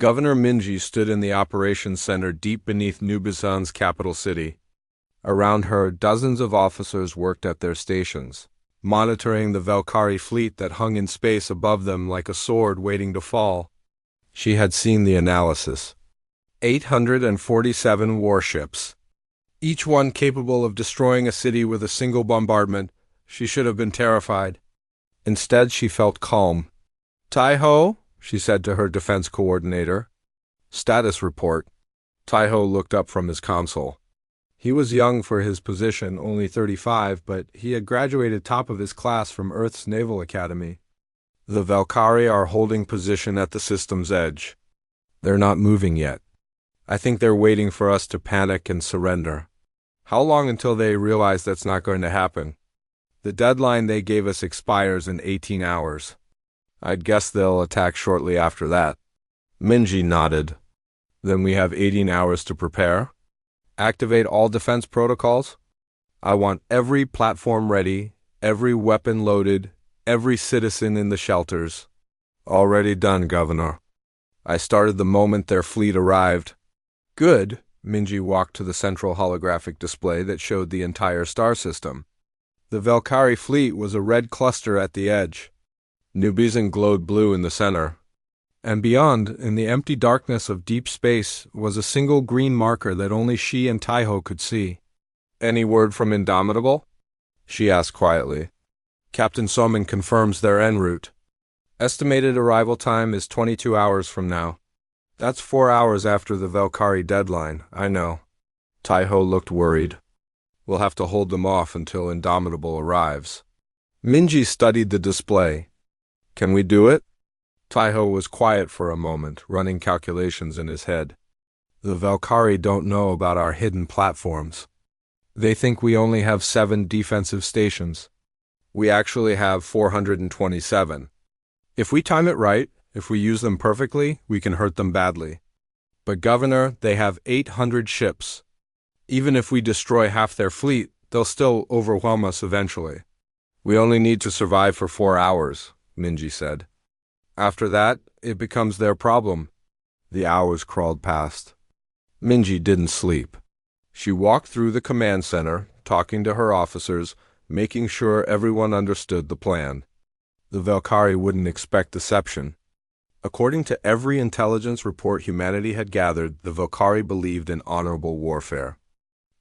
Governor Minji stood in the operations center deep beneath Nubizan's capital city. Around her, dozens of officers worked at their stations, monitoring the Valkyrie fleet that hung in space above them like a sword waiting to fall. She had seen the analysis. 847 warships, each one capable of destroying a city with a single bombardment. She should have been terrified. Instead, she felt calm. "Tai-ho," she said to her defense coordinator. "Status report." Tai-ho looked up from his console. He was young for his position, only 35, but he had graduated top of his class from Earth's Naval Academy. "The Valkyrie are holding position at the system's edge. They're not moving yet. I think they're waiting for us to panic and surrender." "How long until they realize that's not going to happen?" "The deadline they gave us expires in 18 hours. I'd guess they'll attack shortly after that." Minji nodded. "Then we have 18 hours to prepare? Activate all defense protocols? I want every platform ready, every weapon loaded, every citizen in the shelters." "Already done, Governor. I started the moment their fleet arrived." "Good." Minji walked to the central holographic display that showed the entire star system. The Valkyrie fleet was a red cluster at the edge. Nubizan glowed blue in the center. And beyond, in the empty darkness of deep space, was a single green marker that only she and Tai-ho could see. "Any word from Indomitable?" she asked quietly. "Captain Somin confirms their en route. Estimated arrival time is 22 hours from now. That's 4 hours after the Valkyrie deadline, I know." Tai-ho looked worried. "We'll have to hold them off until Indomitable arrives." Minji studied the display. "Can we do it?" Tai-ho was quiet for a moment, running calculations in his head. "The Valkyrie don't know about our hidden platforms. They think we only have 7 defensive stations. We actually have 427. If we time it right, if we use them perfectly, we can hurt them badly. But Governor, they have 800 ships. Even if we destroy half their fleet, they'll still overwhelm us eventually. We only need to survive for 4 hours, Minji said. After that, it becomes their problem." The hours crawled past. Minji didn't sleep. She walked through the command center, talking to her officers, making sure everyone understood the plan. The Valkyrie wouldn't expect deception. According to every intelligence report humanity had gathered, the Valkyrie believed in honorable warfare.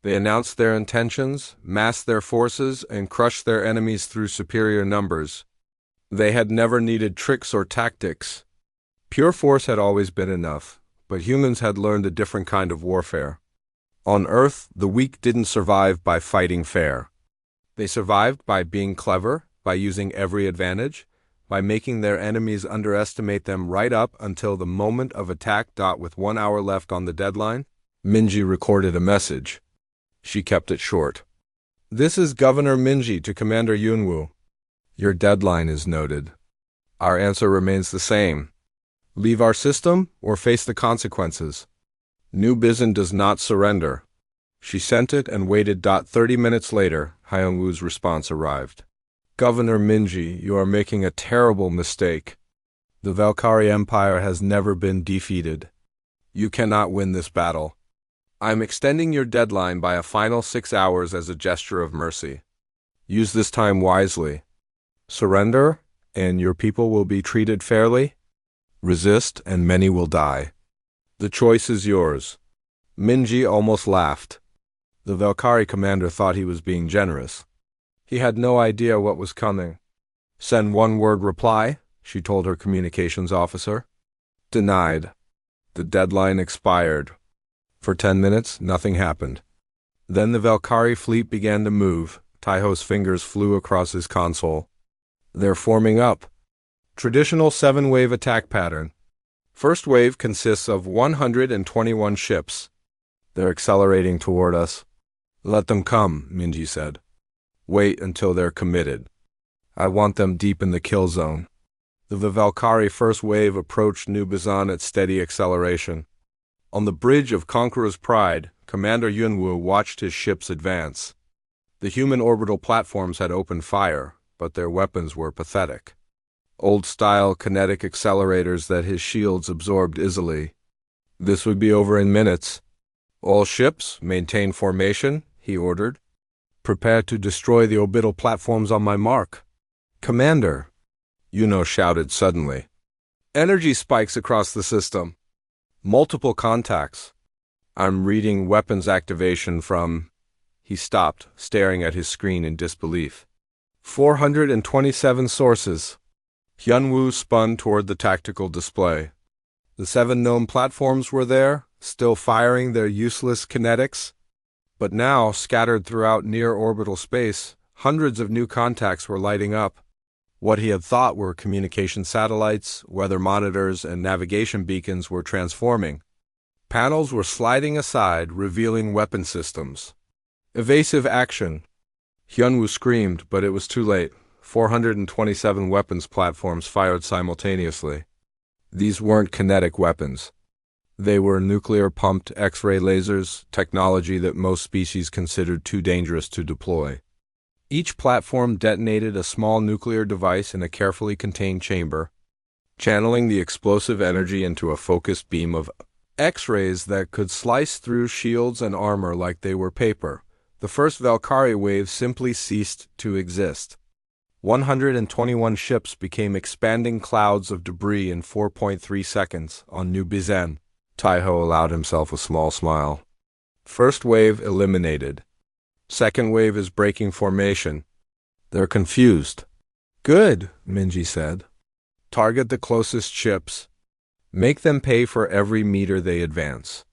They announced their intentions, massed their forces, and crushed their enemies through superior numbers. They had never needed tricks or tactics. Pure force had always been enough, but humans had learned a different kind of warfare. On Earth, the weak didn't survive by fighting fair. They survived by being clever, by using every advantage, by making their enemies underestimate them right up until the moment of attack. With 1 hour left on the deadline, Minji recorded a message. She kept it short. "This is Governor Minji to Commander Yunwoo. Your deadline is noted. Our answer remains the same. Leave our system or face the consequences. Nubizan does not surrender." She sent it and waited. 30 minutes later, Hyungwoo's response arrived. "Governor Minji, you are making a terrible mistake. The Valkyrie Empire has never been defeated. You cannot win this battle. I am extending your deadline by a final 6 hours as a gesture of mercy. Use this time wisely. Surrender, and your people will be treated fairly. Resist, and many will die. The choice is yours." Minji almost laughed. The Valkyrie commander thought he was being generous. He had no idea what was coming. "Send one-word reply," she told her communications officer. Denied. The deadline expired. For 10 minutes, nothing happened. Then the Valkyrie fleet began to move. Tai-ho's fingers flew across his console. "They're forming up. Traditional 7-wave attack pattern. First wave consists of 121 ships. They're accelerating toward us." "Let them come," Minji said. "Wait until they're committed. I want them deep in the kill zone." The Valkyrie first wave approached Nubizan at steady acceleration. On the bridge of Conqueror's Pride, Commander Yunwoo watched his ships advance. The human orbital platforms had opened fire, but their weapons were pathetic. old-style kinetic accelerators that his shields absorbed easily. This would be over in minutes. All ships, maintain formation, he ordered. Prepare to destroy the orbital platforms on my mark. Commander, Yuno shouted suddenly. Energy spikes across the system. Multiple contacts. I'm reading weapons activation from... He stopped, staring at his screen in disbelief. 427 sources. Hyunwoo spun toward the tactical display. The 7 known platforms were there, still firing their useless kinetics. But now, scattered throughout near-orbital space, hundreds of new contacts were lighting up. What he had thought were communication satellites, weather monitors, and navigation beacons were transforming. Panels were sliding aside, revealing weapon systems. Evasive action. Hyunwoo screamed, but it was too late. 427 weapons platforms fired simultaneously. These weren't kinetic weapons. They were nuclear-pumped X-ray lasers, technology that most species considered too dangerous to deploy. Each platform detonated a small nuclear device in a carefully contained chamber, channeling the explosive energy into a focused beam of X-rays that could slice through shields and armor like they were paper. The first Valkyrie wave simply ceased to exist. 121 ships became expanding clouds of debris in 4.3 seconds on New Bizen. Taiho allowed himself a small smile. First wave eliminated. Second wave is breaking formation. They're confused. Good, Minji said. Target the closest ships. Make them pay for every meter they advance.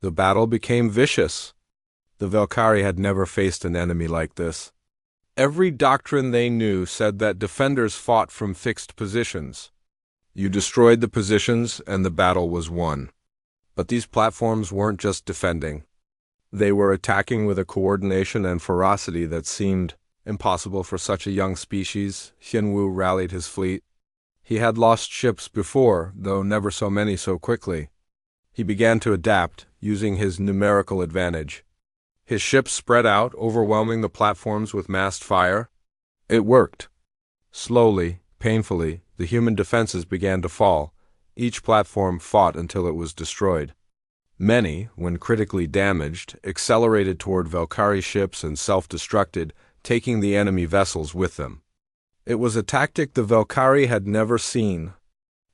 The battle became vicious. The Valkyrie had never faced an enemy like this. Every doctrine they knew said that defenders fought from fixed positions. You destroyed the positions and the battle was won. But these platforms weren't just defending. They were attacking with a coordination and ferocity that seemed impossible for such a young species. Hyunwoo rallied his fleet. He had lost ships before, though never so many so quickly. He began to adapt, using his numerical advantage. His ships spread out, overwhelming the platforms with massed fire. It worked. Slowly, painfully, the human defenses began to fall. Each platform fought until it was destroyed. Many, when critically damaged, accelerated toward Valkyrie ships and self-destructed, taking the enemy vessels with them. It was a tactic the Valkyrie had never seen.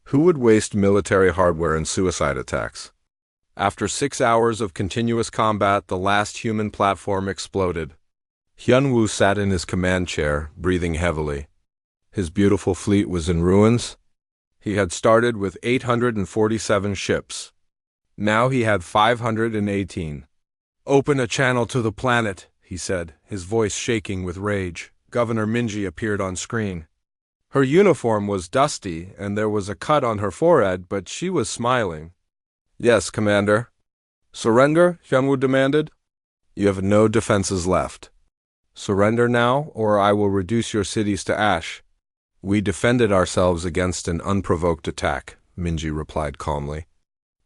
Who would waste military hardware in suicide attacks? After 6 hours of continuous combat, the last human platform exploded. Hyunwoo sat in his command chair, breathing heavily. His beautiful fleet was in ruins. He had started with 847 ships. Now he had 518. Open a channel to the planet, he said, his voice shaking with rage. Governor Minji appeared on screen. Her uniform was dusty, and there was a cut on her forehead, but she was smiling. Yes, Commander. Surrender? Hyunwoo demanded. You have no defenses left. Surrender now, or I will reduce your cities to ash. We defended ourselves against an unprovoked attack, Minji replied calmly.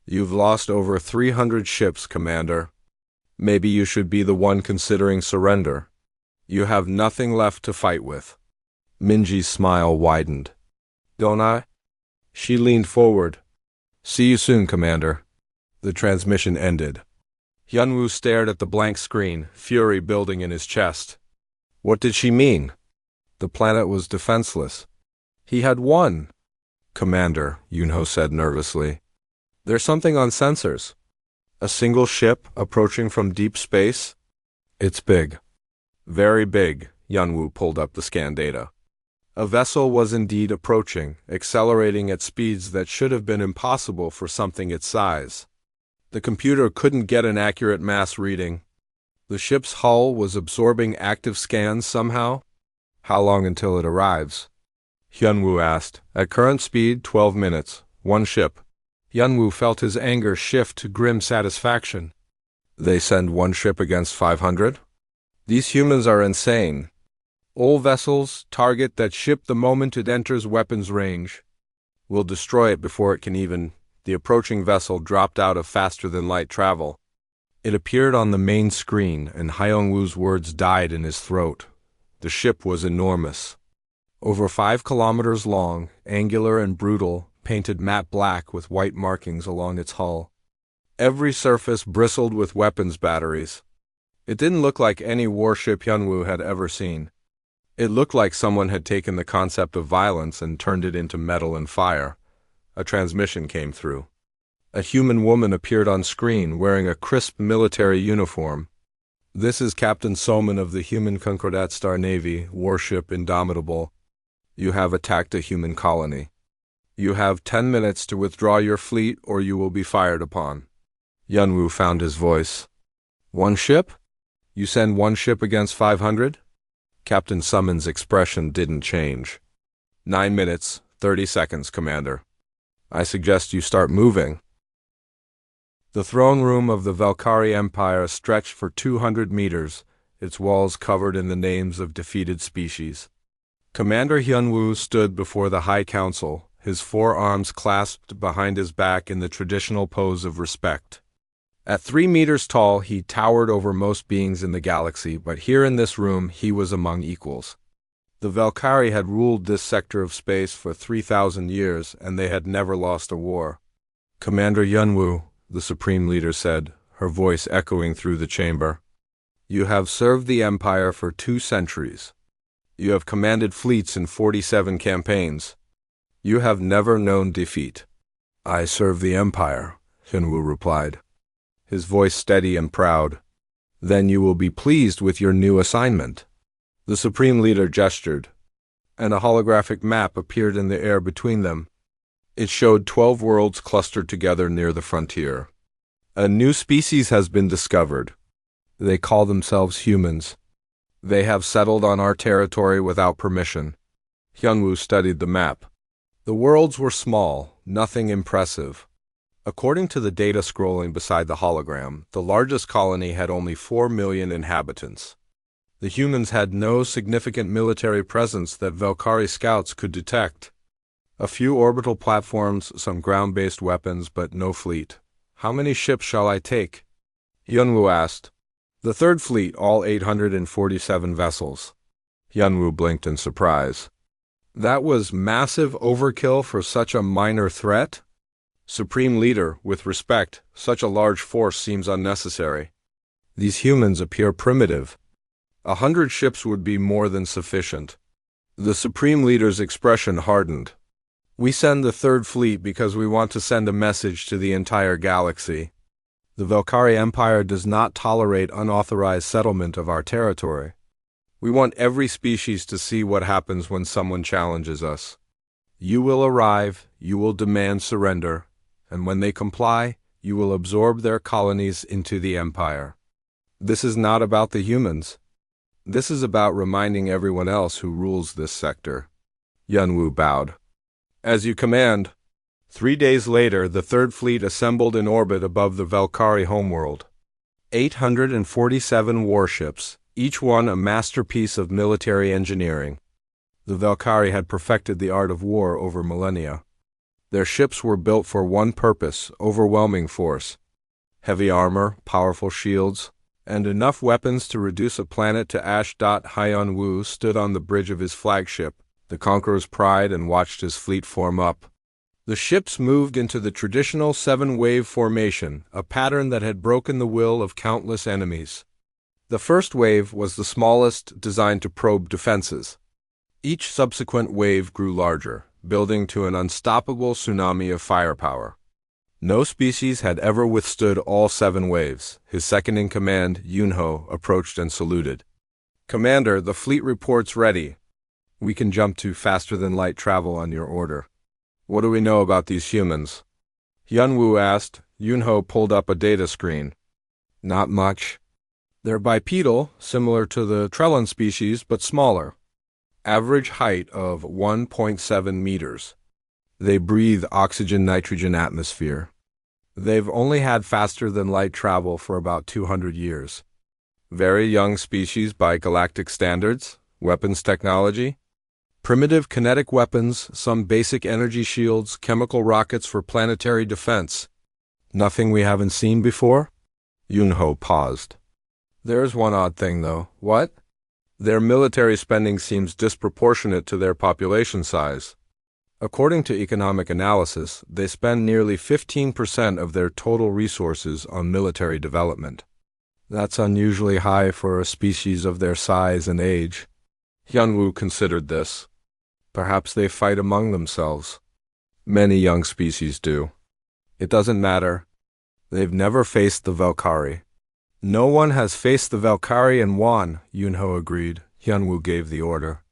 You've lost over 300 ships, Commander. Maybe you should be the one considering surrender. You have nothing left to fight with. Minji's smile widened. Don't I? She leaned forward. See you soon, Commander. The transmission ended. Hyunwoo stared at the blank screen, fury building in his chest. What did she mean? The planet was defenseless. He had won. Commander, Yunho said nervously. There's something on sensors. A single ship approaching from deep space? It's big. Very big, Hyunwoo pulled up the scan data. A vessel was indeed approaching, accelerating at speeds that should have been impossible for something its size. The computer couldn't get an accurate mass reading. The ship's hull was absorbing active scans somehow. How long until it arrives? Hyunwoo asked. At current speed, 12 minutes. One ship. Hyunwoo felt his anger shift to grim satisfaction. They send one ship against 500? These humans are insane. All vessels target that ship the moment it enters weapons range. We'll destroy it before it can even... The approaching vessel dropped out of faster-than-light travel. It appeared on the main screen, and Hyunwoo's words died in his throat. The ship was enormous. Over 5 kilometers long, angular and brutal, painted matte black with white markings along its hull. Every surface bristled with weapons batteries. It didn't look like any warship Hyunwoo had ever seen. It looked like someone had taken the concept of violence and turned it into metal and fire. A transmission came through. A human woman appeared on screen wearing a crisp military uniform. "This is Captain Soman of the Human Concordat Star Navy, Warship Indomitable. You have attacked a human colony. You have 10 minutes to withdraw your fleet or you will be fired upon." Hyunwoo found his voice. "One ship? You send one ship against 500? Captain Summon's expression didn't change. 9 minutes, 30 seconds, Commander. I suggest you start moving." The throne room of the Valkyrie Empire stretched for 200 meters, its walls covered in the names of defeated species. Commander Hyunwoo stood before the High Council, his forearms clasped behind his back in the traditional pose of respect. At 3 meters tall, he towered over most beings in the galaxy, but here in this room he was among equals. The Valkyrie had ruled this sector of space for 3,000 years, and they had never lost a war. "Commander Hyunwoo," the Supreme Leader said, her voice echoing through the chamber, "you have served the Empire for 2 centuries. You have commanded fleets in 47 campaigns. You have never known defeat." "I serve the Empire," Hyunwoo replied, his voice steady and proud. "Then you will be pleased with your new assignment." The Supreme Leader gestured, and a holographic map appeared in the air between them. It showed 12 worlds clustered together near the frontier. "A new species has been discovered. They call themselves humans. They have settled on our territory without permission." Hyunwoo studied the map. The worlds were small, nothing impressive. According to the data scrolling beside the hologram, the largest colony had only 4 million inhabitants. The humans had no significant military presence that Valkyrie scouts could detect. A few orbital platforms, some ground-based weapons, but no fleet. "How many ships shall I take?" Hyunwoo asked. "The third fleet, all 847 vessels." Hyunwoo blinked in surprise. That was massive overkill for such a minor threat? "Supreme Leader, with respect, such a large force seems unnecessary. These humans appear primitive. 100 ships would be more than sufficient." The Supreme Leader's expression hardened. "We send the third fleet because we want to send a message to the entire galaxy. The Valkyrie Empire does not tolerate unauthorized settlement of our territory. We want every species to see what happens when someone challenges us. You will arrive, you will demand surrender, and when they comply, you will absorb their colonies into the Empire. This is not about the humans. This is about reminding everyone else who rules this sector." Hyunwoo bowed. "As you command." 3 days later, the third fleet assembled in orbit above the Valkyrie homeworld. 847 warships, each one a masterpiece of military engineering. The Valkyrie had perfected the art of war over millennia. Their ships were built for one purpose: overwhelming force. Heavy armor, powerful shields, and enough weapons to reduce a planet to ash. Hyunwoo stood on the bridge of his flagship, the Conqueror's Pride, and watched his fleet form up. The ships moved into the traditional 7-wave formation, a pattern that had broken the will of countless enemies. The first wave was the smallest, designed to probe defenses. Each subsequent wave grew larger, building to an unstoppable tsunami of firepower. No species had ever withstood all 7 waves. His second-in-command, Yunho, approached and saluted. "Commander, the fleet reports ready. We can jump to faster-than-light travel on your order." "What do we know about these humans?" Hyunwoo asked. Yunho pulled up a data screen. "Not much. They're bipedal, similar to the Trellon species, but smaller. Average height of 1.7 meters. They breathe oxygen-nitrogen atmosphere. They've only had faster-than-light travel for about 200 years. Very young species by galactic standards. Weapons technology. Primitive kinetic weapons, some basic energy shields, chemical rockets for planetary defense. Nothing we haven't seen before?" Yunho paused. "There's one odd thing, though." "What?" Their military spending seems disproportionate to their population size. According to economic analysis, they spend nearly 15% of their total resources on military development. That's unusually high for a species of their size and age. Hyunwoo considered this. Perhaps they fight among themselves. Many young species do. It doesn't matter. They've never faced the Valkyrie. No one has faced the Valkyrie and won, Yunho agreed. Hyunwoo gave the order.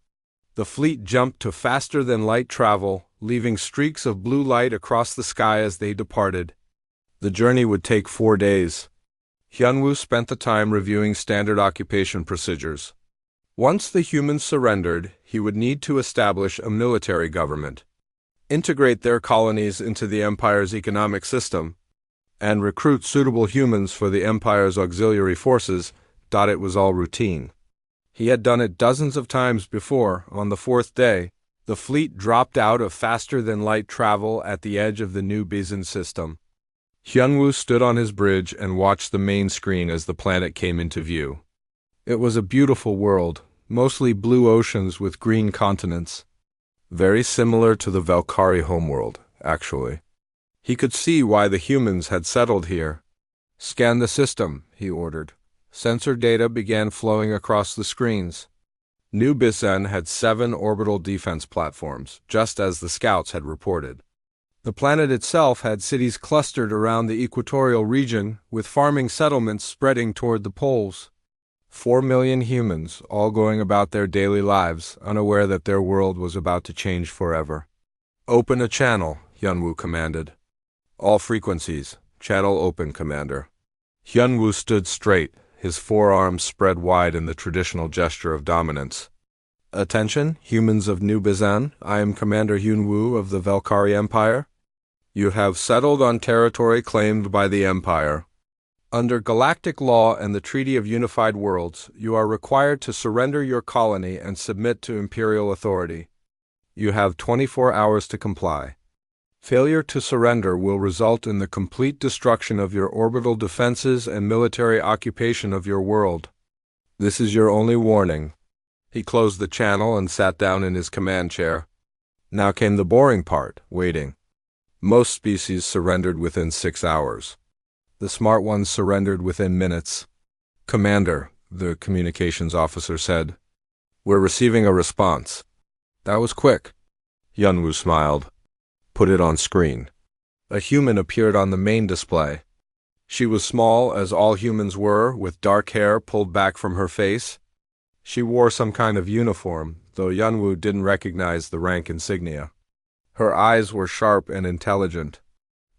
The fleet jumped to faster-than-light travel, leaving streaks of blue light across the sky as they departed. The journey would take 4 days. Hyunwoo spent the time reviewing standard occupation procedures. Once the humans surrendered, he would need to establish a military government, integrate their colonies into the Empire's economic system, and recruit suitable humans for the Empire's auxiliary forces. It was all routine. He had done it dozens of times before. On the 4th day, the fleet dropped out of faster-than-light travel at the edge of the new Bizan system. Hyunwoo stood on his bridge and watched the main screen as the planet came into view. It was a beautiful world, mostly blue oceans with green continents. Very similar to the Valkyrie homeworld, actually. He could see why the humans had settled here. "Scan the system," he ordered. Sensor data began flowing across the screens. New Bizan had 7 orbital defense platforms, just as the scouts had reported. The planet itself had cities clustered around the equatorial region, with farming settlements spreading toward the poles. 4 million humans, all going about their daily lives, unaware that their world was about to change forever. "Open a channel," Hyunwoo commanded. "All frequencies. Channel open, Commander." Hyunwoo stood straight, his forearms spread wide in the traditional gesture of dominance. "Attention, humans of New Bizan. I am Commander Hyunwoo of the Valkyrie Empire. You have settled on territory claimed by the Empire. Under galactic law and the Treaty of Unified Worlds, you are required to surrender your colony and submit to Imperial authority. You have 24 hours to comply. Failure to surrender will result in the complete destruction of your orbital defenses and military occupation of your world. This is your only warning." He closed the channel and sat down in his command chair. Now came the boring part, waiting. Most species surrendered within 6 hours. The smart ones surrendered within minutes. "Commander," the communications officer said, "we're receiving a response." That was quick. Hyunwoo smiled. "Put it on screen." A human appeared on the main display. She was small, as all humans were, with dark hair pulled back from her face. She wore some kind of uniform, though Hyunwoo didn't recognize the rank insignia. Her eyes were sharp and intelligent.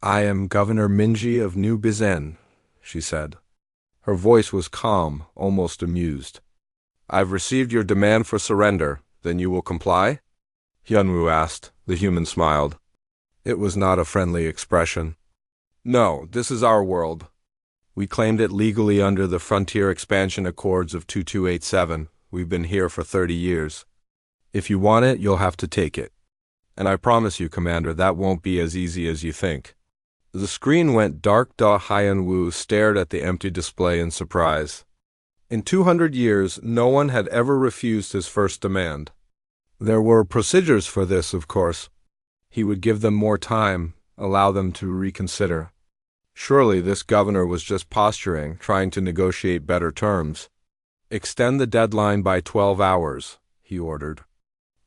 "I am Governor Minji of New Bizan," she said. Her voice was calm, almost amused. "I've received your demand for surrender. Then you will comply?" Hyunwoo asked. The human smiled. It was not a friendly expression. "No, this is our world. We claimed it legally under the Frontier Expansion Accords of 2287. We've been here for 30 years. If you want it, you'll have to take it. And I promise you, Commander, that won't be as easy as you think." The screen went dark. Hyunwoo stared at the empty display in surprise. In 200 years, no one had ever refused his first demand. There were procedures for this, of course. He would give them more time, allow them to reconsider. Surely this governor was just posturing, trying to negotiate better terms. "Extend the deadline by 12 hours, he ordered.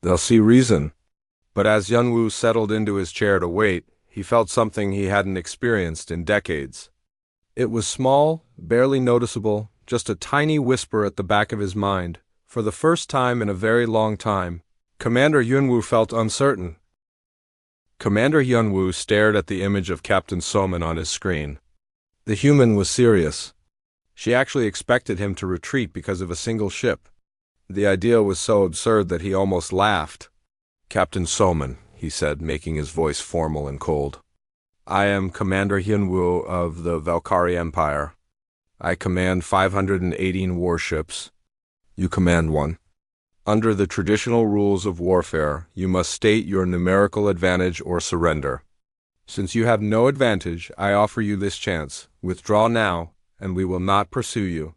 "They'll see reason." But as Hyunwoo settled into his chair to wait, he felt something he hadn't experienced in decades. It was small, barely noticeable, just a tiny whisper at the back of his mind. For the first time in a very long time, Commander Hyunwoo felt uncertain. Commander Hyunwoo stared at the image of Captain Soman on his screen. The human was serious. She actually expected him to retreat because of a single ship. The idea was so absurd that he almost laughed. "Captain Soman," he said, making his voice formal and cold. "I am Commander Hyunwoo of the Valkyrie Empire. I command 518 warships. You command one. Under the traditional rules of warfare, you must state your numerical advantage or surrender. Since you have no advantage, I offer you this chance. Withdraw now, and we will not pursue you."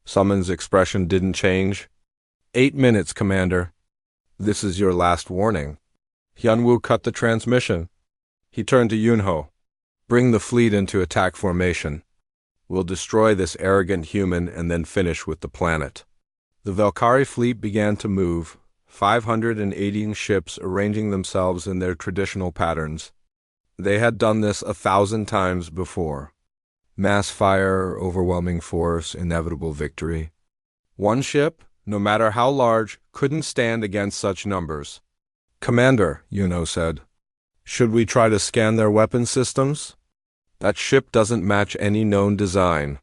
Someone's expression didn't change. 8 minutes, Commander. This is your last warning. Hyunwoo cut the transmission. He turned to Yunho. Bring the fleet into attack formation. We'll destroy this arrogant human and then finish with the planet. The Valkyrie fleet began to move, 580 ships arranging themselves in their traditional patterns. They had done this 1,000 times before. Mass fire, overwhelming force, inevitable victory. One ship, no matter how large, couldn't stand against such numbers. Commander, Yunho said, should we try to scan their weapon systems? That ship doesn't match any known design.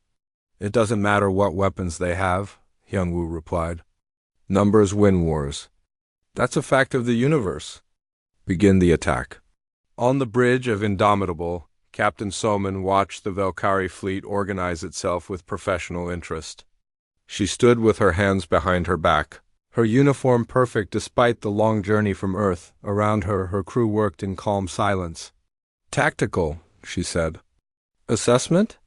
It doesn't matter what weapons they have, Hyunwoo replied. Numbers win wars. That's a fact of the universe. Begin the attack. On the bridge of Indomitable, Captain Soman watched the Valkyrie fleet organize itself with professional interest. She stood with her hands behind her back, her uniform perfect despite the long journey from Earth. Around her, her crew worked in calm silence. Tactical, she said. Assessment?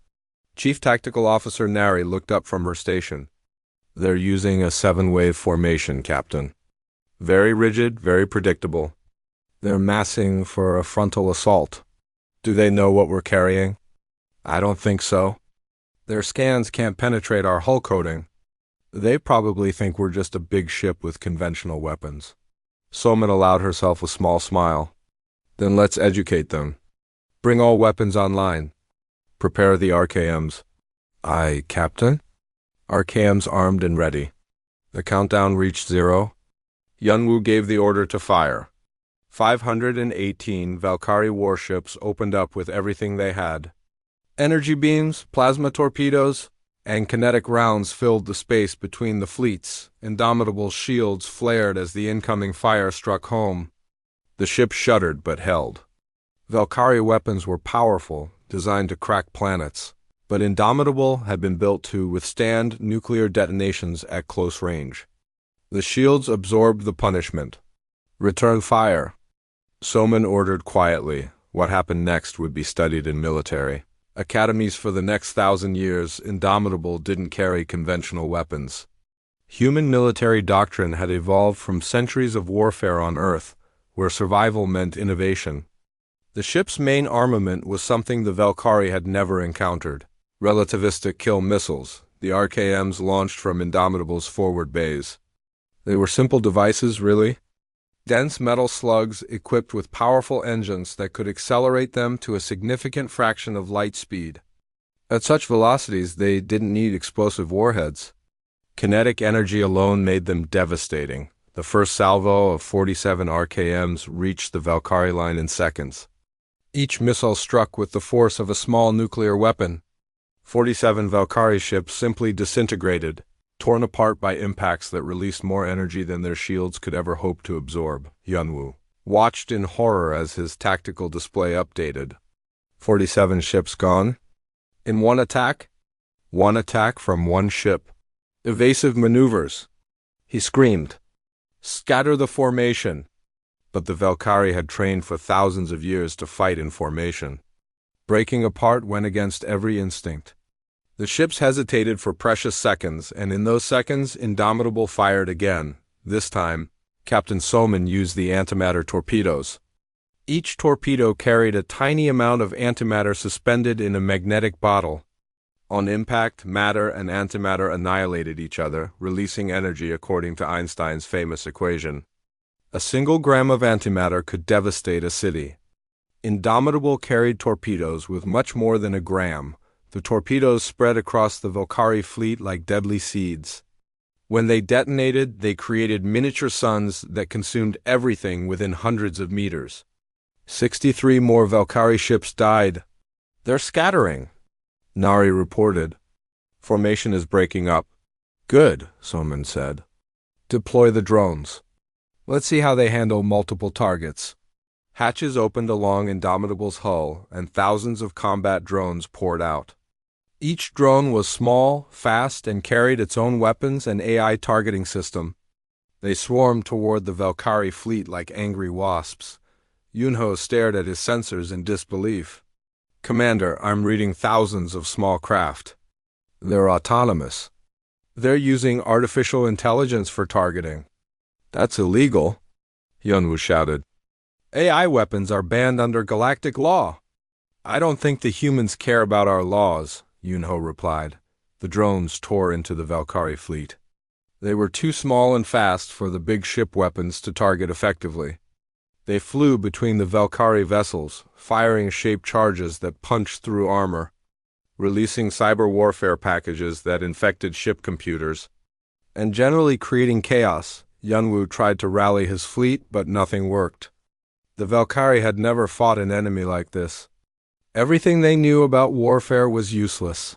Chief Tactical Officer Nari looked up from her station. They're using a 7-wave formation, Captain. Very rigid, very predictable. They're massing for a frontal assault. Do they know what we're carrying? I don't think so. Their scans can't penetrate our hull coating. They probably think we're just a big ship with conventional weapons. Soman allowed herself a small smile. Then let's educate them. Bring all weapons online. Prepare the RKMs. Aye, Captain. RKMs armed and ready. The countdown reached 0. Yunwoo gave the order to fire. 518 Valkyrie warships opened up with everything they had. Energy beams, plasma torpedoes, and kinetic rounds filled the space between the fleets. Indomitable shields flared as the incoming fire struck home. The ship shuddered but held. Valkyrie weapons were powerful, designed to crack planets, but Indomitable had been built to withstand nuclear detonations at close range. The shields absorbed the punishment. Return fire. Soman ordered quietly. What happened next would be studied in military academies for the next 1,000 years. Indomitable didn't carry conventional weapons. Human military doctrine had evolved from centuries of warfare on Earth, where survival meant innovation. The ship's main armament was something the Valkyrie had never encountered: relativistic kill missiles, the RKMs launched from Indomitable's forward bays. They were simple devices, really. Dense metal slugs equipped with powerful engines that could accelerate them to a significant fraction of light speed. At such velocities, they didn't need explosive warheads. Kinetic energy alone made them devastating. The first salvo of 47 RKMs reached the Valkyrie line in seconds. Each missile struck with the force of a small nuclear weapon. 47 Valkyrie ships simply disintegrated, torn apart by impacts that released more energy than their shields could ever hope to absorb. Hyunwoo watched in horror as his tactical display updated. 47 ships gone? In one attack? One attack from one ship. Evasive maneuvers. He screamed. Scatter the formation. But the Valkyrie had trained for thousands of years to fight in formation. Breaking apart went against every instinct. The ships hesitated for precious seconds, and in those seconds, Indomitable fired again. This time, Captain Soman used the antimatter torpedoes. Each torpedo carried a tiny amount of antimatter suspended in a magnetic bottle. On impact, matter and antimatter annihilated each other, releasing energy according to Einstein's famous equation. A single gram of antimatter could devastate a city. Indomitable carried torpedoes with much more than a gram. The torpedoes spread across the Valkyrie fleet like deadly seeds. When they detonated, they created miniature suns that consumed everything within hundreds of meters. 63 more Valkyrie ships died. They're scattering, Nari reported. Formation is breaking up. Good, Soman said. Deploy the drones. Let's see how they handle multiple targets. Hatches opened along Indomitable's hull, and thousands of combat drones poured out. Each drone was small, fast, and carried its own weapons and AI targeting system. They swarmed toward the Valkyrie fleet like angry wasps. Yunho stared at his sensors in disbelief. Commander, I'm reading thousands of small craft. They're autonomous. They're using artificial intelligence for targeting. That's illegal, Yunwu shouted. AI weapons are banned under galactic law. I don't think the humans care about our laws, Yunho replied. The drones tore into the Valkyrie fleet. They were too small and fast for the big ship weapons to target effectively. They flew between the Valkyrie vessels, firing shaped charges that punched through armor, releasing cyber warfare packages that infected ship computers, and generally creating chaos. Yunwu tried to rally his fleet, but nothing worked. The Valkyrie had never fought an enemy like this. Everything they knew about warfare was useless.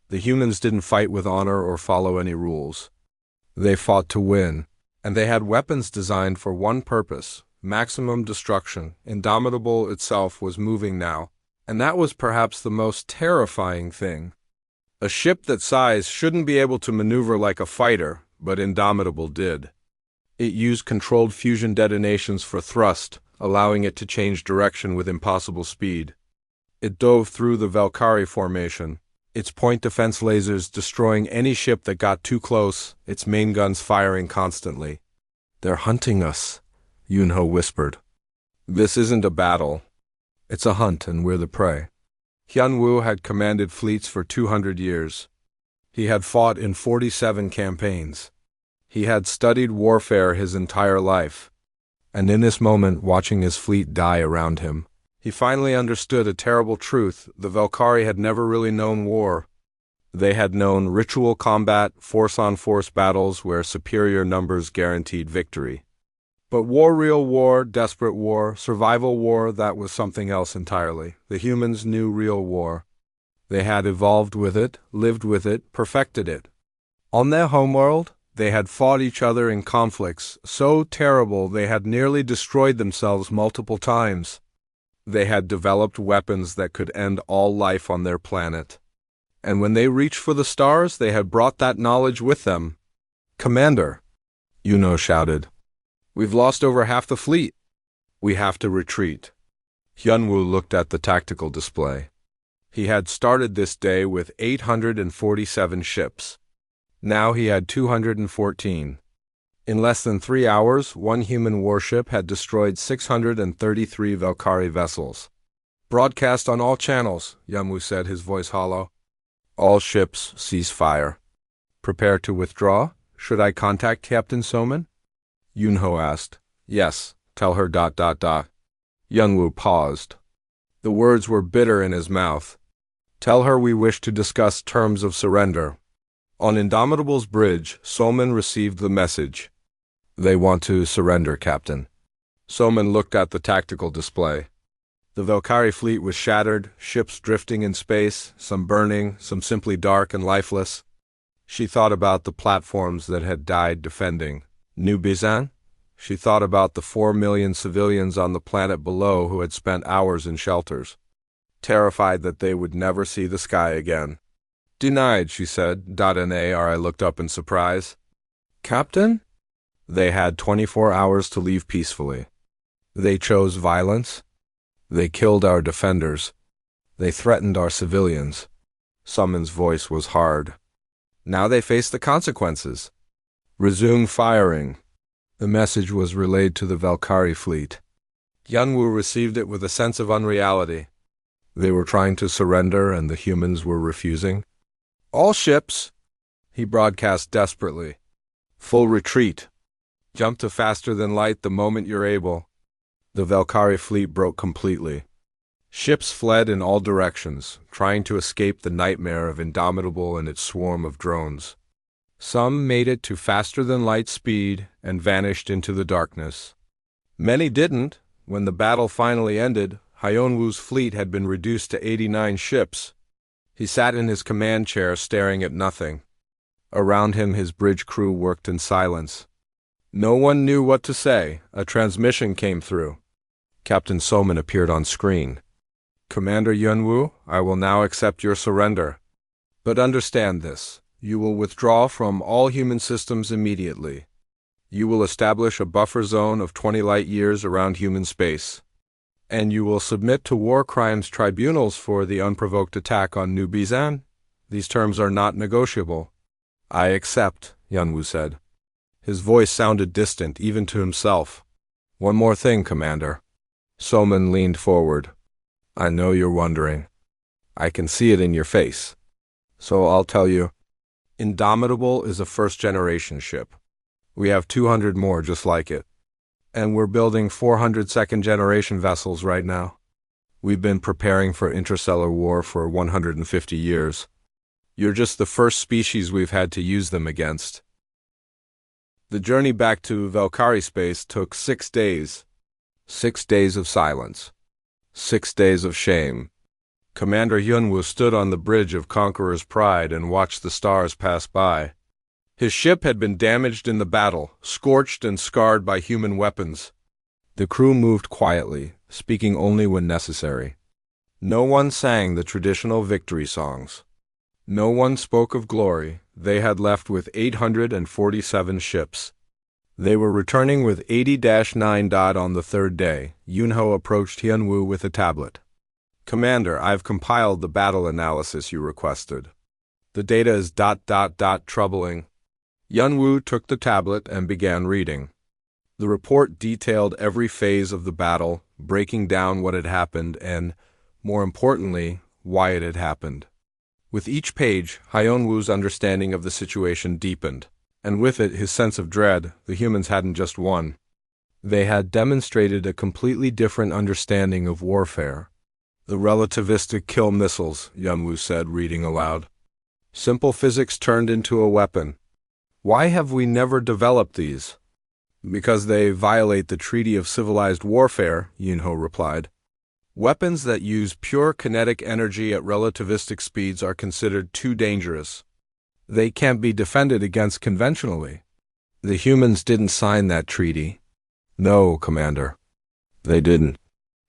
The humans didn't fight with honor or follow any rules. They fought to win, and they had weapons designed for one purpose: maximum destruction. Indomitable itself was moving now, and that was perhaps the most terrifying thing. A ship that size shouldn't be able to maneuver like a fighter, but Indomitable did. It used controlled fusion detonations for thrust, allowing it to change direction with impossible speed. It dove through the Valkyrie formation, its point defense lasers destroying any ship that got too close, its main guns firing constantly. They're hunting us, Yunho whispered. This isn't a battle. It's a hunt, and we're the prey. Hyunwoo had commanded fleets for 200 years. He had fought in 47 campaigns. He had studied warfare his entire life. And in this moment, watching his fleet die around him, he finally understood a terrible truth. The Valkyrie had never really known war. They had known ritual combat, force-on-force battles where superior numbers guaranteed victory. But war, real war, desperate war, survival war, that was something else entirely. The humans knew real war. They had evolved with it, lived with it, perfected it. On their homeworld, they had fought each other in conflicts so terrible they had nearly destroyed themselves multiple times. They had developed weapons that could end all life on their planet. And when they reached for the stars, they had brought that knowledge with them. "Commander," Yuno shouted, "we've lost over half the fleet. We have to retreat." Hyunwoo looked at the tactical display. He had started this day with 847 ships. Now he had 214. In less than 3 hours, one human warship had destroyed 633 Valkyrie vessels. "Broadcast on all channels," Yunwoo said, his voice hollow. "All ships cease fire. Prepare to withdraw? Should I contact Captain Soman?" Yunho asked. "Yes, tell her ... Yunwoo paused. The words were bitter in his mouth. "Tell her we wish to discuss terms of surrender." On Indomitable's bridge, Soman received the message. "They want to surrender, Captain." Soman looked at the tactical display. The Valkyrie fleet was shattered, ships drifting in space, some burning, some simply dark and lifeless. She thought about the platforms that had died defending New Bizan. She thought about the 4 million civilians on the planet below who had spent hours in shelters, terrified that they would never see the sky again. "Denied," she said. "NA." I looked up in surprise. "Captain?" They had 24 hours to leave peacefully. They chose violence. They killed our defenders. They threatened our civilians. Summon's voice was hard. Now they face the consequences. Resume firing. The message was relayed to the Valkyrie fleet. Yunwoo received it with a sense of unreality. They were trying to surrender and the humans were refusing. "All ships," he broadcast desperately. "Full retreat. Jump to faster than light the moment you're able." The Valkyrie fleet broke completely. Ships fled in all directions, trying to escape the nightmare of Indomitable and its swarm of drones. Some made it to faster than light speed and vanished into the darkness. Many didn't. When the battle finally ended, Hyunwoo's fleet had been reduced to 89 ships. He sat in his command chair staring at nothing. Around him his bridge crew worked in silence. No one knew what to say. A transmission came through. Captain Soman appeared on screen. "Commander Yunwoo, I will now accept your surrender. But understand this. You will withdraw from all human systems immediately. You will establish a buffer zone of 20 light years around human space. And you will submit to war crimes tribunals for the unprovoked attack on New Bizan. These terms are not negotiable. I accept, Yunwu said. His voice sounded distant, even to himself. One more thing, Commander. Soman leaned forward. I know you're wondering. I can see it in your face. So I'll tell you. Indomitable is a first-generation ship. We have 200 more just like it. And we're building 400 second-generation vessels right now. We've been preparing for interstellar war for 150 years. You're just the first species we've had to use them against. The journey back to Valkyrie space took 6 days. 6 days of silence. 6 days of shame. Commander Yunwu stood on the bridge of Conqueror's Pride and watched the stars pass by. His ship had been damaged in the battle, scorched and scarred by human weapons. The crew moved quietly, speaking only when necessary. No one sang the traditional victory songs. No one spoke of glory. They had left with 847 ships. They were returning with 80-9. On the third day, Yunho approached Hyunwoo with a tablet. Commander, I've compiled the battle analysis you requested. The data is ... troubling. Yunwoo took the tablet and began reading. The report detailed every phase of the battle, breaking down what had happened and, more importantly, why it had happened. With each page, Hyunwoo's understanding of the situation deepened, and with it his sense of dread. The humans hadn't just won. They had demonstrated a completely different understanding of warfare. The relativistic kill missiles, Yunwoo said, reading aloud. Simple physics turned into a weapon. Why have we never developed these? Because they violate the Treaty of Civilized Warfare, Yunho replied. Weapons that use pure kinetic energy at relativistic speeds are considered too dangerous. They can't be defended against conventionally. The humans didn't sign that treaty. No, Commander. They didn't.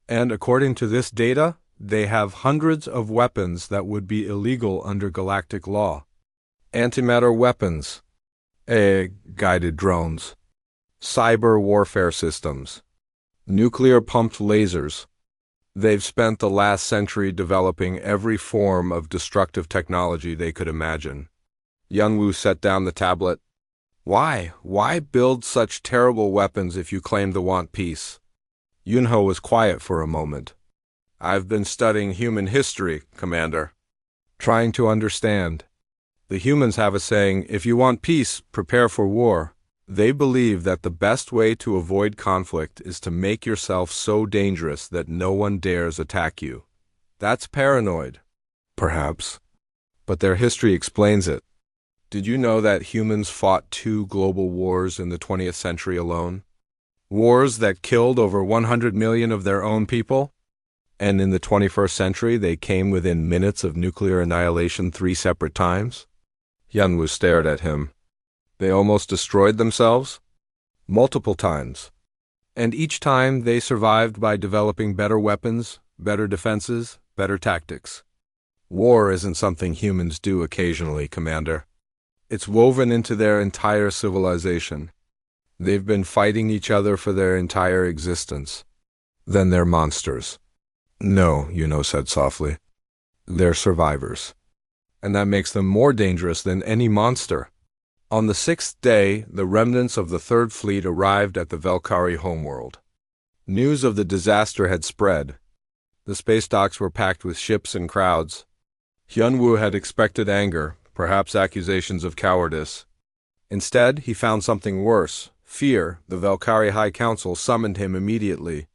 And according to this data, they have hundreds of weapons that would be illegal under galactic law. Antimatter weapons, guided drones, cyber warfare systems, nuclear-pumped lasers. They've spent the last century developing every form of destructive technology they could imagine. Yunwoo set down the tablet. Why? Why build such terrible weapons if you claim to want peace? Yunho was quiet for a moment. I've been studying human history, Commander. Trying to understand. The humans have a saying, if you want peace, prepare for war. They believe that the best way to avoid conflict is to make yourself so dangerous that no one dares attack you. That's paranoid. Perhaps. But their history explains it. Did you know that humans fought 2 global wars in the 20th century alone? Wars that killed over 100 million of their own people? And in the 21st century, they came within minutes of nuclear annihilation 3 separate times? Yunwoo stared at him. They almost destroyed themselves? Multiple times. And each time they survived by developing better weapons, better defenses, better tactics. War isn't something humans do occasionally, Commander. It's woven into their entire civilization. They've been fighting each other for their entire existence. Then they're monsters. No, Yuno said softly. They're survivors. And that makes them more dangerous than any monster. On the 6th day, the remnants of the 3rd Fleet arrived at the Valkyrie homeworld. News of the disaster had spread. The space docks were packed with ships and crowds. Hyunwoo had expected anger, perhaps accusations of cowardice. Instead, he found something worse. Fear. The Valkyrie High Council summoned him immediately.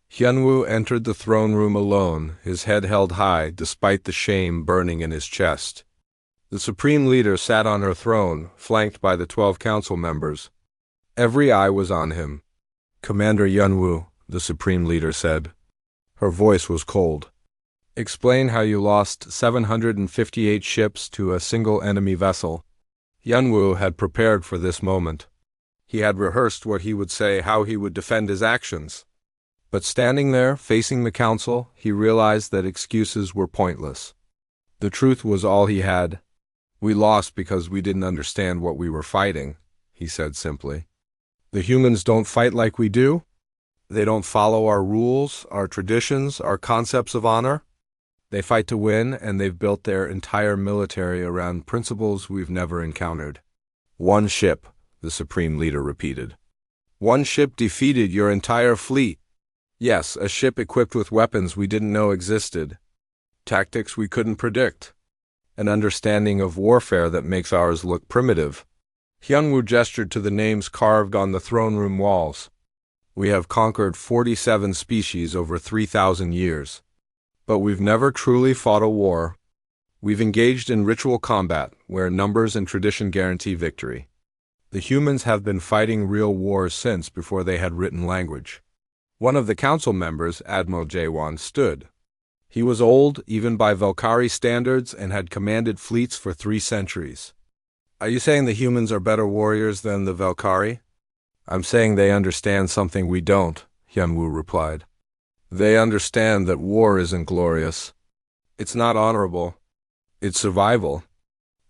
Hyunwoo entered the throne room alone, his head held high despite the shame burning in his chest. The Supreme Leader sat on her throne, flanked by the 12 council members. Every eye was on him. Commander Yunwoo, the Supreme Leader said. Her voice was cold. Explain how you lost 758 ships to a single enemy vessel. Yunwoo had prepared for this moment. He had rehearsed what he would say, how he would defend his actions. But standing there, facing the council, he realized that excuses were pointless. The truth was all he had. We lost because we didn't understand what we were fighting, he said simply. The humans don't fight like we do? They don't follow our rules, our traditions, our concepts of honor? They fight to win, and they've built their entire military around principles we've never encountered. One ship, the Supreme Leader repeated. One ship defeated your entire fleet. Yes, a ship equipped with weapons we didn't know existed. Tactics we couldn't predict. An understanding of warfare that makes ours look primitive. Hyunwoo gestured to the names carved on the throne room walls. We have conquered 47 species over 3,000 years. But we've never truly fought a war. We've engaged in ritual combat, where numbers and tradition guarantee victory. The humans have been fighting real wars since before they had written language. One of the council members, Admiral Jaewon, stood. He was old, even by Valkyrie standards, and had commanded fleets for 3 centuries. Are you saying the humans are better warriors than the Valkyrie? I'm saying they understand something we don't, Hyunwoo replied. They understand that war isn't glorious. It's not honorable. It's survival.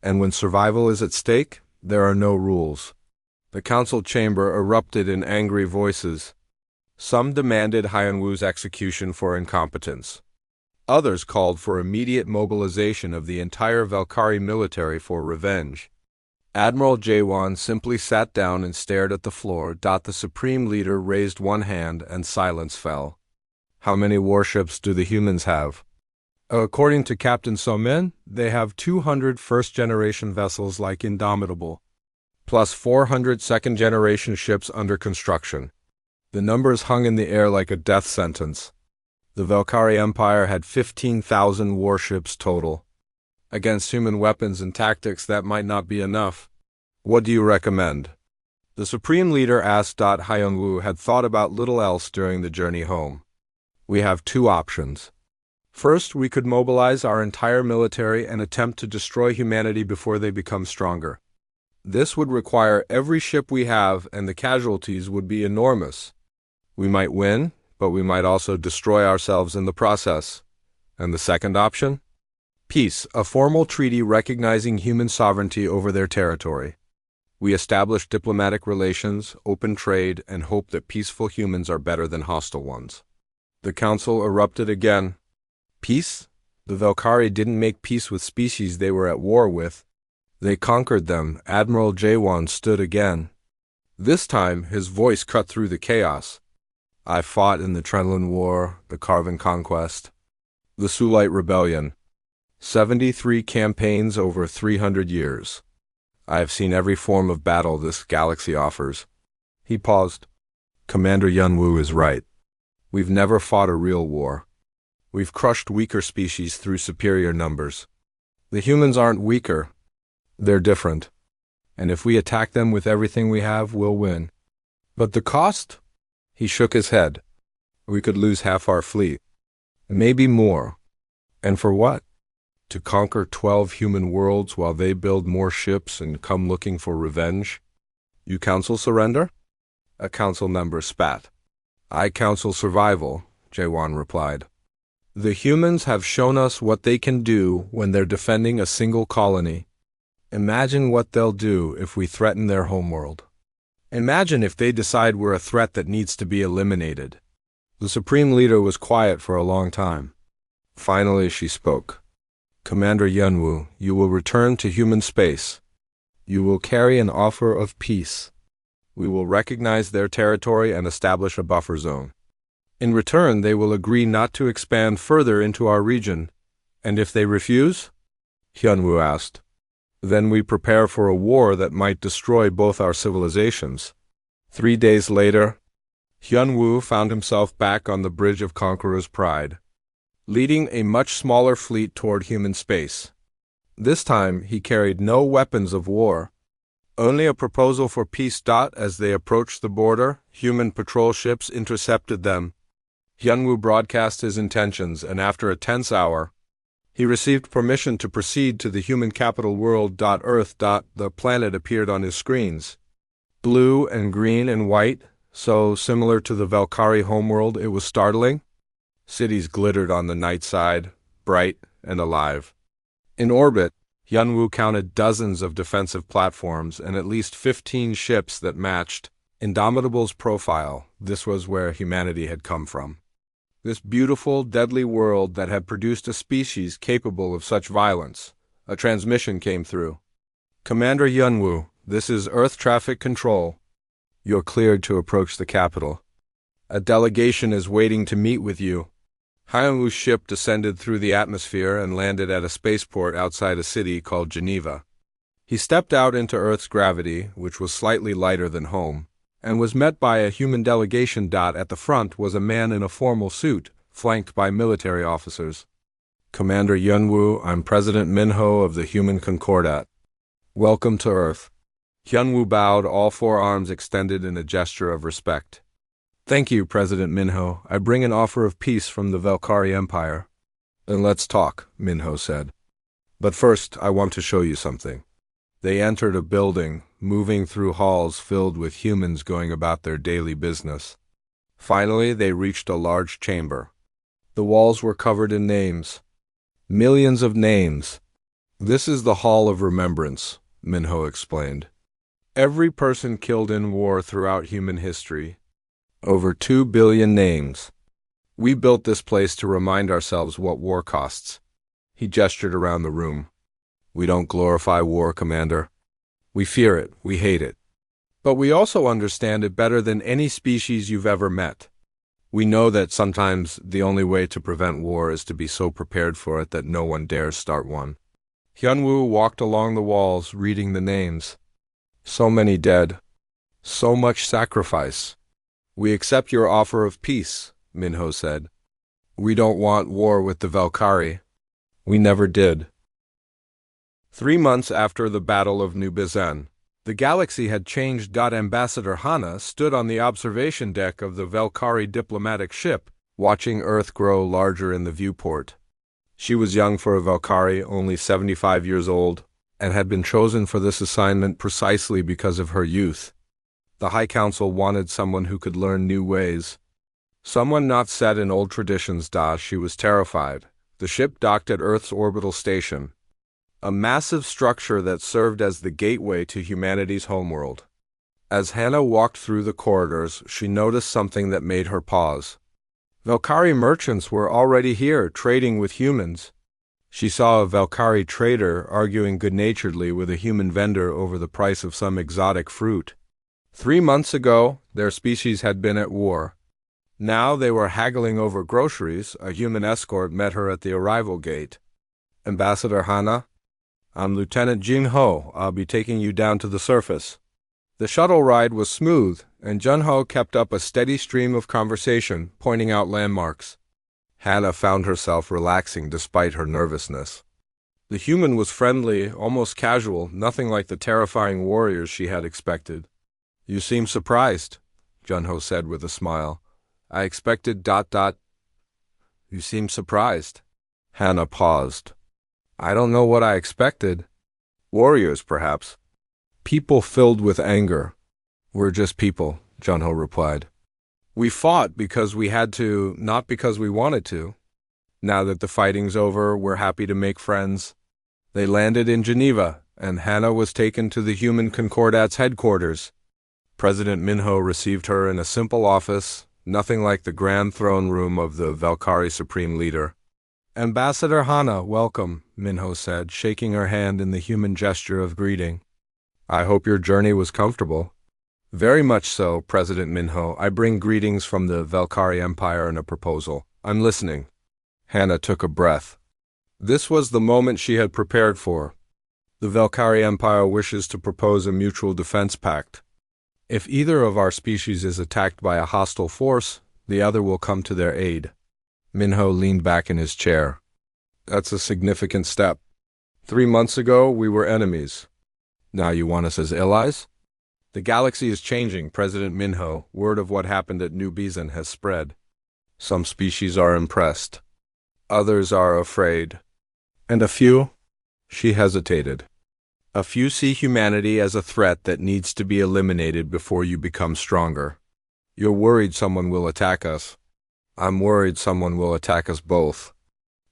And when survival is at stake, there are no rules. The council chamber erupted in angry voices. Some demanded Hyunwoo's execution for incompetence. Others called for immediate mobilization of the entire Valkyrie military for revenge. Admiral Jaewon simply sat down and stared at the floor. The Supreme Leader raised one hand and silence fell. How many warships do the humans have? According to Captain Somin, they have 200 first-generation vessels like Indomitable, plus 400 second-generation ships under construction. The numbers hung in the air like a death sentence. The Valkyrie Empire had 15,000 warships total. Against human weapons and tactics, that might not be enough. What do you recommend? The Supreme Leader asked. Hyunwoo had thought about little else during the journey home. We have 2 options. First, we could mobilize our entire military and attempt to destroy humanity before they become stronger. This would require every ship we have, and the casualties would be enormous. We might win, but we might also destroy ourselves in the process. And the second option? Peace, a formal treaty recognizing human sovereignty over their territory. We establish diplomatic relations, open trade, and hope that peaceful humans are better than hostile ones. The council erupted again. Peace? The Valkyrie didn't make peace with species they were at war with. They conquered them. Admiral Jaewon stood again. This time, his voice cut through the chaos. I fought in the Trenlin War, the Carvan Conquest, the Sulite Rebellion. 73 campaigns over 300 years. I have seen every form of battle this galaxy offers. He paused. Commander Hyunwoo is right. We've never fought a real war. We've crushed weaker species through superior numbers. The humans aren't weaker. They're different. And if we attack them with everything we have, we'll win. But the cost? He shook his head. We could lose half our fleet. Maybe more. And for what? To conquer 12 human worlds while they build more ships and come looking for revenge? You counsel surrender? A council member spat. I counsel survival, Jaewon replied. The humans have shown us what they can do when they're defending a single colony. Imagine what they'll do if we threaten their homeworld. Imagine if they decide we're a threat that needs to be eliminated. The Supreme Leader was quiet for a long time. Finally, she spoke. Commander Hyunwoo, you will return to human space. You will carry an offer of peace. We will recognize their territory and establish a buffer zone. In return, they will agree not to expand further into our region. And if they refuse? Hyunwoo asked. Then we prepare for a war that might destroy both our civilizations. 3 days later, Hyunwoo found himself back on the Bridge of Conqueror's Pride, leading a much smaller fleet toward human space. This time, he carried no weapons of war, only a proposal for peace. As they approached the border, human patrol ships intercepted them. Hyunwoo broadcast his intentions, and after a tense hour, he received permission to proceed to the human capital world. Earth. The planet appeared on his screens. Blue and green and white, so similar to the Valkyrie homeworld it was startling. Cities glittered on the night side, bright and alive. In orbit, Hyunwoo counted dozens of defensive platforms and at least 15 ships that matched Indomitable's profile. This was where humanity had come from. This beautiful, deadly world that had produced a species capable of such violence. A transmission came through. Commander Yunwu, this is Earth Traffic Control. You're cleared to approach the capital. A delegation is waiting to meet with you. Yunwu's ship descended through the atmosphere and landed at a spaceport outside a city called Geneva. He stepped out into Earth's gravity, which was slightly lighter than home, and was met by a human delegation. At the front was a man in a formal suit, flanked by military officers. Commander Yunwu, I'm President Minho of the Human Concordat. Welcome to Earth. Yunwu bowed, all four arms extended in a gesture of respect. Thank you, President Minho. I bring an offer of peace from the Valkyrie Empire. Then let's talk, Minho said. But first, I want to show you something. They entered a building, moving through halls filled with humans going about their daily business. Finally, they reached a large chamber. The walls were covered in names. Millions of names. This is the Hall of Remembrance, Minho explained. Every person killed in war throughout human history. Over 2 billion names. We built this place to remind ourselves what war costs. He gestured around the room. We don't glorify war, Commander. We fear it, we hate it. But we also understand it better than any species you've ever met. We know that sometimes the only way to prevent war is to be so prepared for it that no one dares start one. Hyunwoo walked along the walls, reading the names. So many dead. So much sacrifice. We accept your offer of peace, Minho said. We don't want war with the Valkyrie. We never did. 3 months after the Battle of New Bizen, the galaxy had changed. Ambassador Hana stood on the observation deck of the Valkyrie diplomatic ship, watching Earth grow larger in the viewport. She was young for a Valkyrie, only 75 years old, and had been chosen for this assignment precisely because of her youth. The High Council wanted someone who could learn new ways. Someone not set in old traditions. She was terrified. The ship docked at Earth's orbital station, a massive structure that served as the gateway to humanity's homeworld. As Hannah walked through the corridors, she noticed something that made her pause. Valkyrie merchants were already here, trading with humans. She saw a Valkyrie trader arguing good-naturedly with a human vendor over the price of some exotic fruit. 3 months ago, their species had been at war. Now they were haggling over groceries. A human escort met her at the arrival gate. Ambassador Hana, I'm Lieutenant Jin Ho. I'll be taking you down to the surface. The shuttle ride was smooth, and Jun Ho kept up a steady stream of conversation, pointing out landmarks. Hannah found herself relaxing despite her nervousness. The human was friendly, almost casual, nothing like the terrifying warriors she had expected. You seem surprised, Jun Ho said with a smile. I expected... You seem surprised. Hannah paused. I don't know what I expected. Warriors, perhaps. People filled with anger. We're just people, Jun Ho replied. We fought because we had to, not because we wanted to. Now that the fighting's over, we're happy to make friends. They landed in Geneva, and Hannah was taken to the Human Concordat's headquarters. President Minho received her in a simple office, nothing like the grand throne room of the Valkyrie Supreme Leader. Ambassador Hana, welcome, Minho said, shaking her hand in the human gesture of greeting. I hope your journey was comfortable. Very much so, President Minho. I bring greetings from the Valkyrie Empire and a proposal. I'm listening. Hannah took a breath. This was the moment she had prepared for. The Valkyrie Empire wishes to propose a mutual defense pact. If either of our species is attacked by a hostile force, the other will come to their aid. Minho leaned back in his chair. That's a significant step. 3 months ago, we were enemies. Now you want us as allies? The galaxy is changing, President Minho. Word of what happened at New Bizen has spread. Some species are impressed. Others are afraid. And a few? She hesitated. A few see humanity as a threat that needs to be eliminated before you become stronger. You're worried someone will attack us. I'm worried someone will attack us both.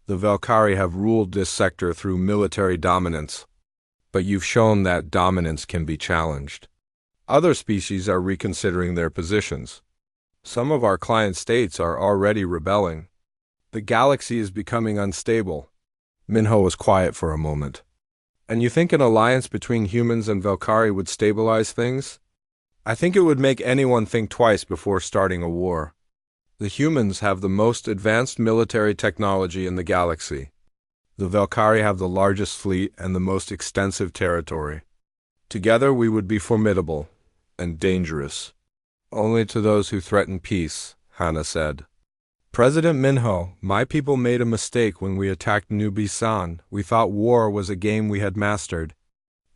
The Valkyrie have ruled this sector through military dominance, but you've shown that dominance can be challenged. Other species are reconsidering their positions. Some of our client states are already rebelling. The galaxy is becoming unstable. Minho was quiet for a moment. And you think an alliance between humans and Valkyrie would stabilize things? I think it would make anyone think twice before starting a war. The humans have the most advanced military technology in the galaxy. The Valkyrie have the largest fleet and the most extensive territory. Together we would be formidable and dangerous. Only to those who threaten peace, Hannah said. President Minho, my people made a mistake when we attacked New Bisan. We thought war was a game we had mastered.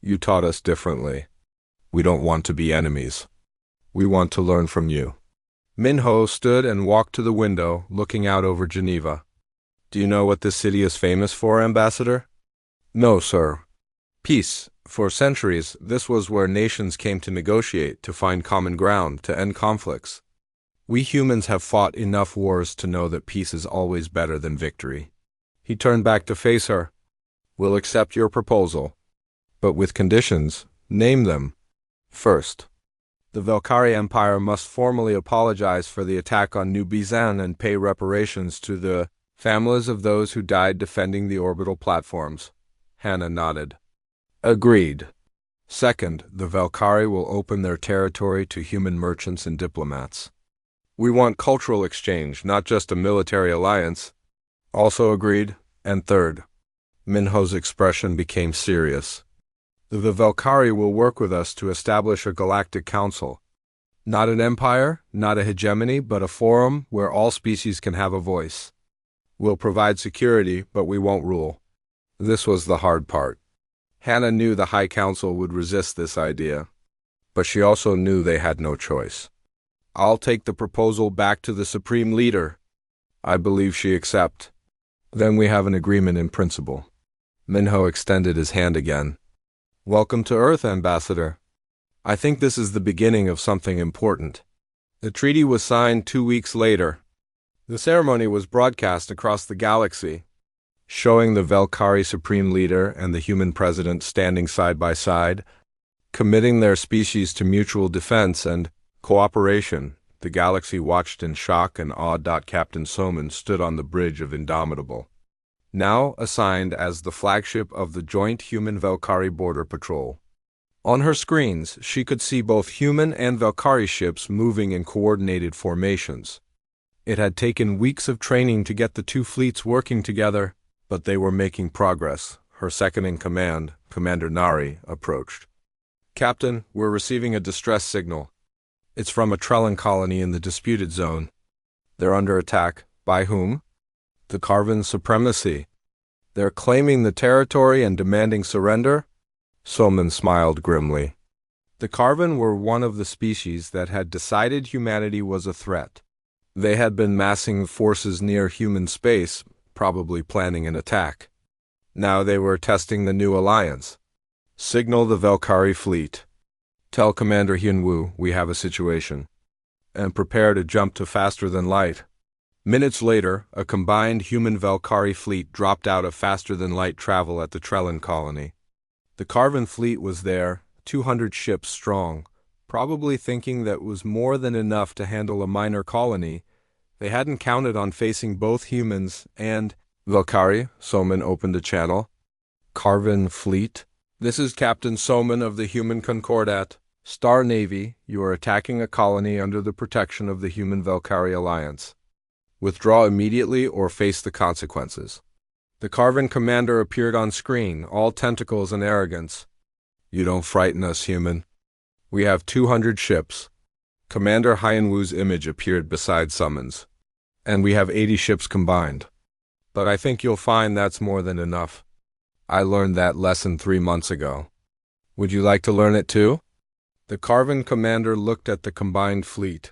You taught us differently. We don't want to be enemies. We want to learn from you. Minho stood and walked to the window, looking out over Geneva. Do you know what this city is famous for, Ambassador? No, sir. Peace. For centuries, this was where nations came to negotiate, to find common ground, to end conflicts. We humans have fought enough wars to know that peace is always better than victory. He turned back to face her. We'll accept your proposal. But with conditions. Name them. First, the Valkyrie Empire must formally apologize for the attack on New Bisan and pay reparations to the families of those who died defending the orbital platforms. Hannah nodded. Agreed. Second, the Valkyrie will open their territory to human merchants and diplomats. We want cultural exchange, not just a military alliance. Also agreed. And third, Minho's expression became serious. The Valkyrie will work with us to establish a galactic council. Not an empire, not a hegemony, but a forum where all species can have a voice. We'll provide security, but we won't rule. This was the hard part. Hannah knew the High Council would resist this idea, but she also knew they had no choice. I'll take the proposal back to the Supreme Leader. I believe she accepts. Then we have an agreement in principle. Minho extended his hand again. Welcome to Earth, Ambassador. I think this is the beginning of something important. The treaty was signed 2 weeks later. The ceremony was broadcast across the galaxy, showing the Valkyrie Supreme Leader and the human president standing side by side, committing their species to mutual defense and cooperation. The galaxy watched in shock and awe. Captain Soman stood on the bridge of Indomitable, now assigned as the flagship of the joint Human-Valkyrie Border Patrol. On her screens, she could see both human and Valkyrie ships moving in coordinated formations. It had taken weeks of training to get the two fleets working together, but they were making progress. Her second-in-command, Commander Nari, approached. Captain, we're receiving a distress signal. It's from a Trellin colony in the disputed zone. They're under attack. By whom? The Carvan supremacy. They're claiming the territory and demanding surrender? Soman smiled grimly. The Carvan were one of the species that had decided humanity was a threat. They had been massing forces near human space, probably planning an attack. Now they were testing the new alliance. Signal the Valkyrie fleet. Tell Commander Hyunwoo we have a situation. And prepare to jump to faster than light. Minutes later, a combined human-Valkyrie fleet dropped out of faster-than-light travel at the Trellin colony. The Carvan fleet was there, 200 ships strong, probably thinking that was more than enough to handle a minor colony. They hadn't counted on facing both humans and Valkyrie. Soman opened a channel. Carvan fleet. This is Captain Soman of the Human Concordat. Star Navy, you are attacking a colony under the protection of the Human-Valkyrie Alliance. Withdraw immediately or face the consequences. The Carvan commander appeared on screen, all tentacles and arrogance. You don't frighten us, human. We have 200 ships. Commander Hyunwoo's image appeared beside Summons. And we have 80 ships combined. But I think you'll find that's more than enough. I learned that lesson 3 months ago. Would you like to learn it too? The Carvan commander looked at the combined fleet.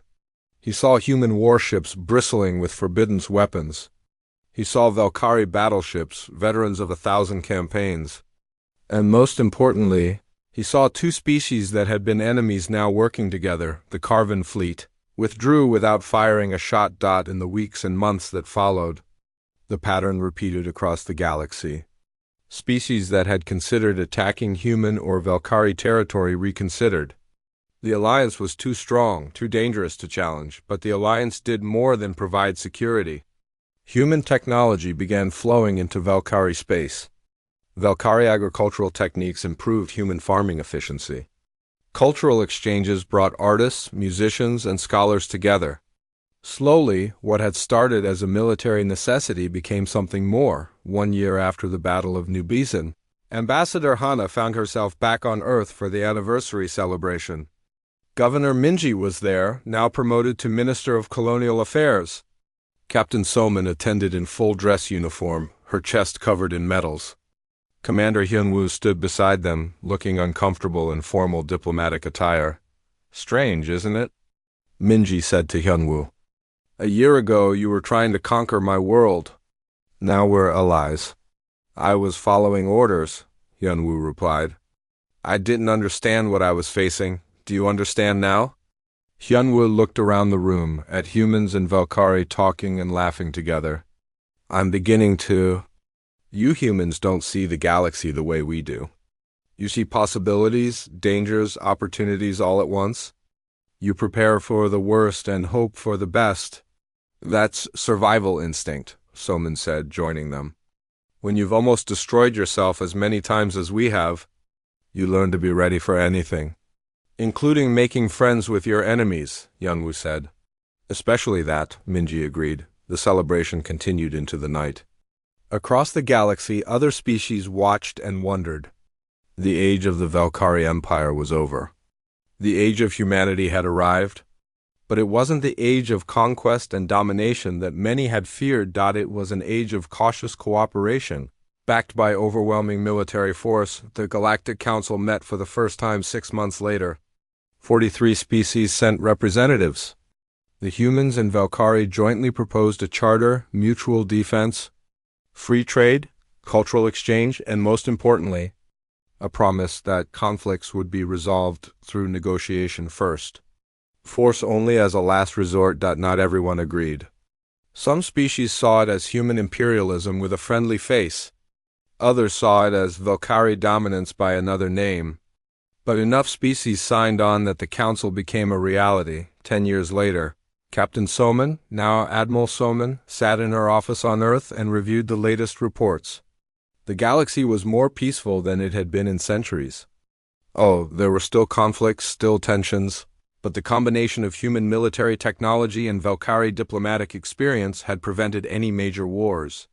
He saw human warships bristling with forbidden weapons. He saw Valkyrie battleships, veterans of 1,000 campaigns. And most importantly, he saw two species that had been enemies now working together. The Carvan fleet withdrew without firing a shot. In the weeks and months that followed, the pattern repeated across the galaxy. Species that had considered attacking human or Valkyrie territory reconsidered. The alliance was too strong, too dangerous to challenge, but the alliance did more than provide security. Human technology began flowing into Valkyrie space. Valkyrie agricultural techniques improved human farming efficiency. Cultural exchanges brought artists, musicians, and scholars together. Slowly, what had started as a military necessity became something more. 1 year after the Battle of New Bison, Ambassador Hana found herself back on Earth for the anniversary celebration. Governor Minji was there, now promoted to Minister of Colonial Affairs. Captain Soman attended in full dress uniform, her chest covered in medals. Commander Hyunwoo stood beside them, looking uncomfortable in formal diplomatic attire. "Strange, isn't it?" Minji said to Hyunwoo. "A year ago you were trying to conquer my world. Now we're allies." "I was following orders," Hyunwoo replied. "I didn't understand what I was facing. Do you understand now?" Hyunwoo looked around the room, at humans and Valkyrie talking and laughing together. "I'm beginning to... You humans don't see the galaxy the way we do. You see possibilities, dangers, opportunities all at once. You prepare for the worst and hope for the best. That's survival instinct," Soman said, joining them. "When you've almost destroyed yourself as many times as we have, you learn to be ready for anything. Including making friends with your enemies," Hyunwoo said. "Especially that," Minji agreed. The celebration continued into the night. Across the galaxy, other species watched and wondered. The age of the Valkyrie Empire was over. The age of humanity had arrived. But it wasn't the age of conquest and domination that many had feared. It was an age of cautious cooperation. Backed by overwhelming military force, the Galactic Council met for the first time 6 months later. 43 species sent representatives. The humans and Valkyrie jointly proposed a charter, mutual defense, free trade, cultural exchange, and most importantly, a promise that conflicts would be resolved through negotiation first. Force only as a last resort. Not everyone agreed. Some species saw it as human imperialism with a friendly face. Others saw it as Valkyrie dominance by another name. But enough species signed on that the council became a reality. 10 years later, Captain Soman, now Admiral Soman, sat in her office on Earth and reviewed the latest reports. The galaxy was more peaceful than it had been in centuries. Oh, there were still conflicts, still tensions, but the combination of human military technology and Valkyrie diplomatic experience had prevented any major wars.